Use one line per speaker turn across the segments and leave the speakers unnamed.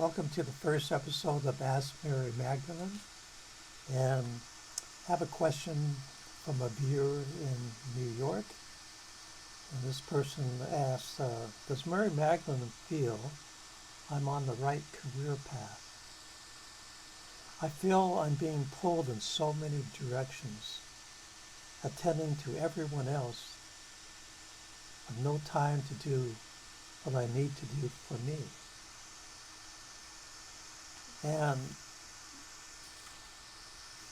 Welcome to the first episode of Ask Mary Magdalene. And I have a question from a viewer in New York. And this person asks, does Mary Magdalene feel I'm on the right career path? I feel I'm being pulled in so many directions, attending to everyone else, with no time to do what I need to do for me. And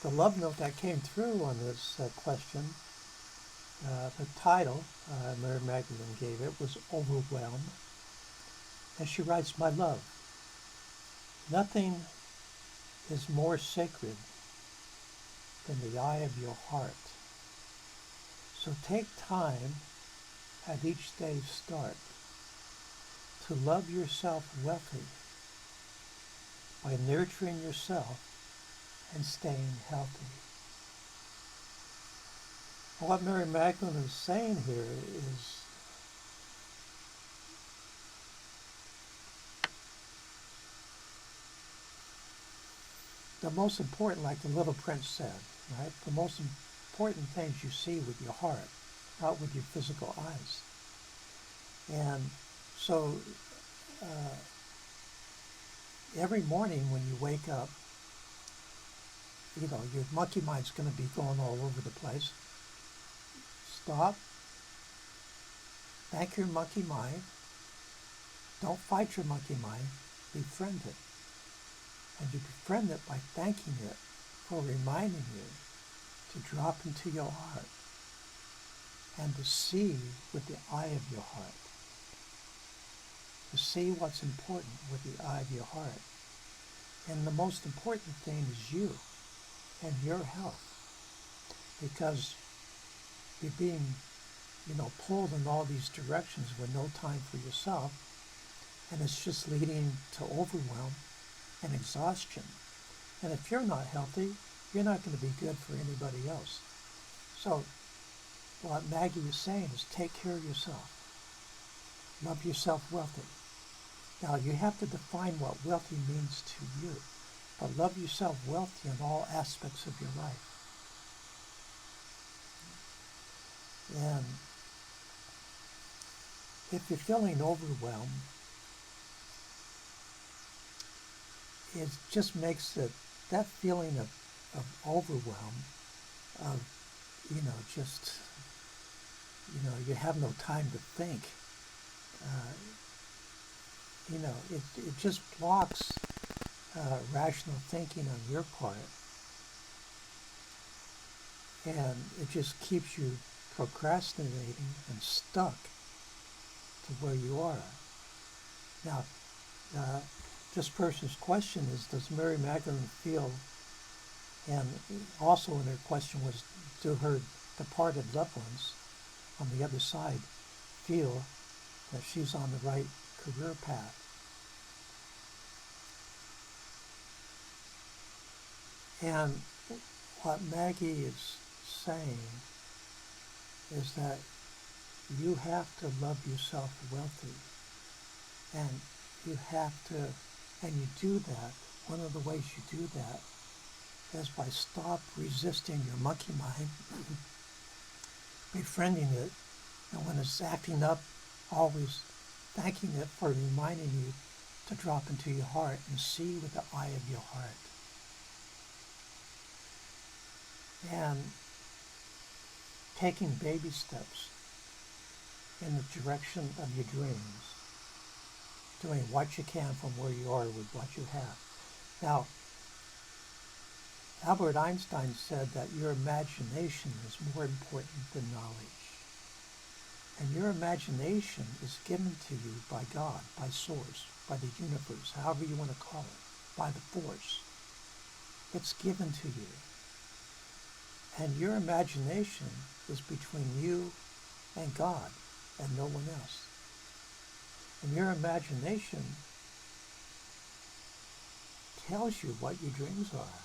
the love note that came through on this question, the title Mary Magdalene gave it was Overwhelmed. And she writes, "My love, nothing is more sacred than the eye of your heart. So take time at each day's start to love yourself wealthy by nurturing yourself and staying healthy." What Mary Magdalene is saying here is the most important, like the little prince said, right? The most important things you see with your heart, not with your physical eyes. And so every morning when you wake up, your monkey mind's going to be going all over the place. Stop. Thank your monkey mind. Don't fight your monkey mind. Befriend it. And you befriend it by thanking it for reminding you to drop into your heart and to see with the eye of your heart. To see what's important with the eye of your heart. And the most important thing is you and your health. Because you're being, pulled in all these directions with no time for yourself. And it's just leading to overwhelm and exhaustion. And if you're not healthy, you're not going to be good for anybody else. So what Maggie is saying is take care of yourself. Love yourself wealthy. Now you have to define what wealthy means to you. But love yourself wealthy in all aspects of your life. And if you're feeling overwhelmed, it just makes that feeling of overwhelm, of, you have no time to think. It just blocks rational thinking on your part. And it just keeps you procrastinating and stuck to where you are. Now, this person's question is, does Mary Magdalene feel, and also in her question was, do her departed loved ones on the other side feel that she's on the right career path? And what Maggie is saying is that you have to love yourself wealthy. And you have to, and you do that, one of the ways you do that is by stop resisting your monkey mind, befriending it, and when it's acting up, always thanking it for reminding you to drop into your heart and see with the eye of your heart. And taking baby steps in the direction of your dreams, doing what you can from where you are with what you have. Now, Albert Einstein said that your imagination is more important than knowledge. And your imagination is given to you by God, by Source, by the universe, however you want to call it, by the force. It's given to you. And your imagination is between you and God and no one else. And your imagination tells you what your dreams are.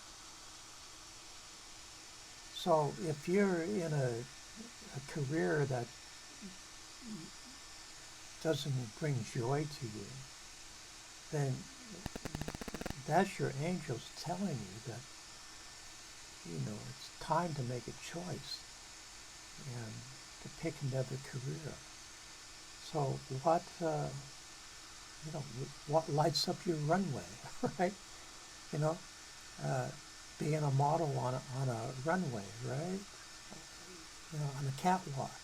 So if you're in a career that doesn't bring joy to you, then that's your angels telling you that, it's time to make a choice and to pick another career. So what lights up your runway, right? You know, uh, being a model on a runway, right? On a catwalk,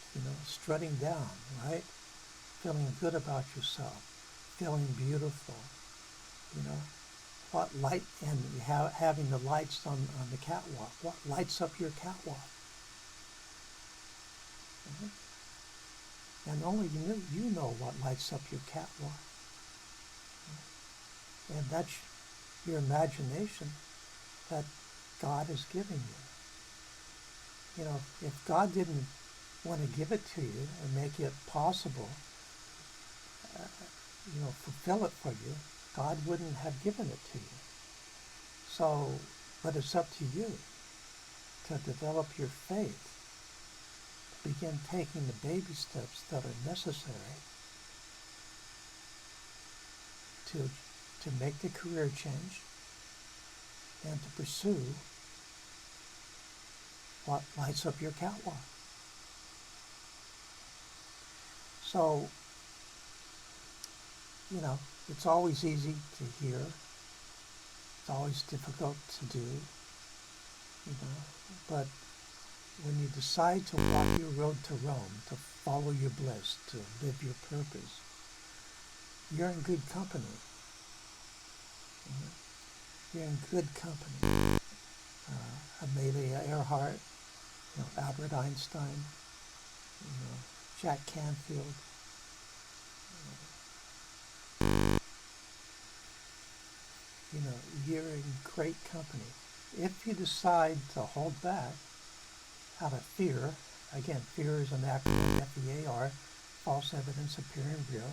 strutting down, right? Feeling good about yourself, feeling beautiful, you know. What light, and having the lights on the catwalk, what lights up your catwalk? And only you know what lights up your catwalk. And that's your imagination that God is giving you. If God didn't want to give it to you and make it possible, fulfill it for you, God wouldn't have given it to you. So, but it's up to you to develop your faith, to begin taking the baby steps that are necessary to make the career change and to pursue what lights up your catwalk. So, it's always easy to hear. It's always difficult to do, but when you decide to walk your road to Rome, to follow your bliss, to live your purpose, you're in good company. You're in good company. Amelia Earhart, Albert Einstein, Jack Canfield. You're in great company. If you decide to hold back out of fear, again, fear is an acronym, FEAR, false evidence appearing real,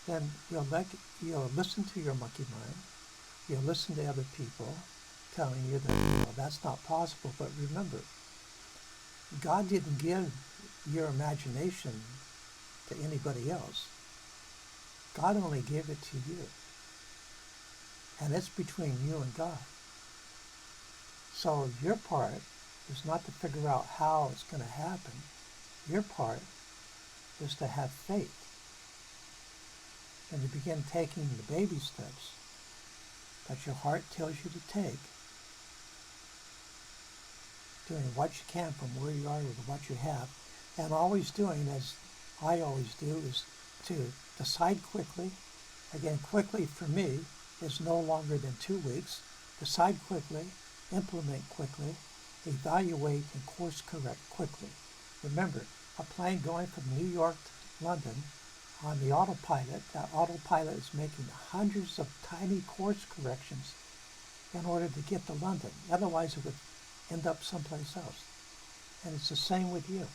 then you'll listen to your monkey mind. You'll listen to other people telling you that that's not possible. But remember, God didn't give your imagination to anybody else. God only gave it to you. And it's between you and God. So your part is not to figure out how it's going to happen. Your part is to have faith and to begin taking the baby steps that your heart tells you to take, doing what you can from where you are with what you have, and always doing, as I always do, is to decide quickly. Again, quickly for me is no longer than 2 weeks. Decide quickly, implement quickly, evaluate and course correct quickly. Remember, a plane going from New York to London on the autopilot, that autopilot is making hundreds of tiny course corrections in order to get to London. Otherwise, it would end up someplace else. And it's the same with you.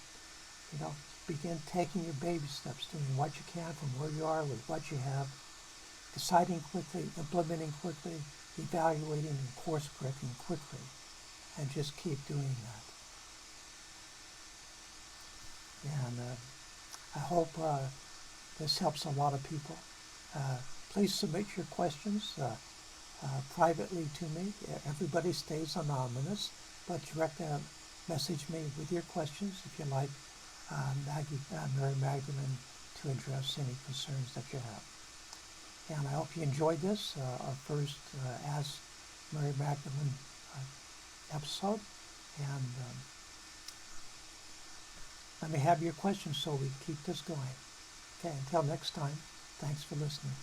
Begin taking your baby steps, doing what you can from where you are with what you have, deciding quickly, implementing quickly, evaluating and course correcting quickly, and just keep doing that. And I hope this helps a lot of people. Please submit your questions privately to me. Everybody stays anonymous, but direct message me with your questions if you like Mary Magdalene to address any concerns that you have. And I hope you enjoyed this, our first Ask Mary Magdalene episode. And let me have your questions so we keep this going. Okay, until next time, thanks for listening.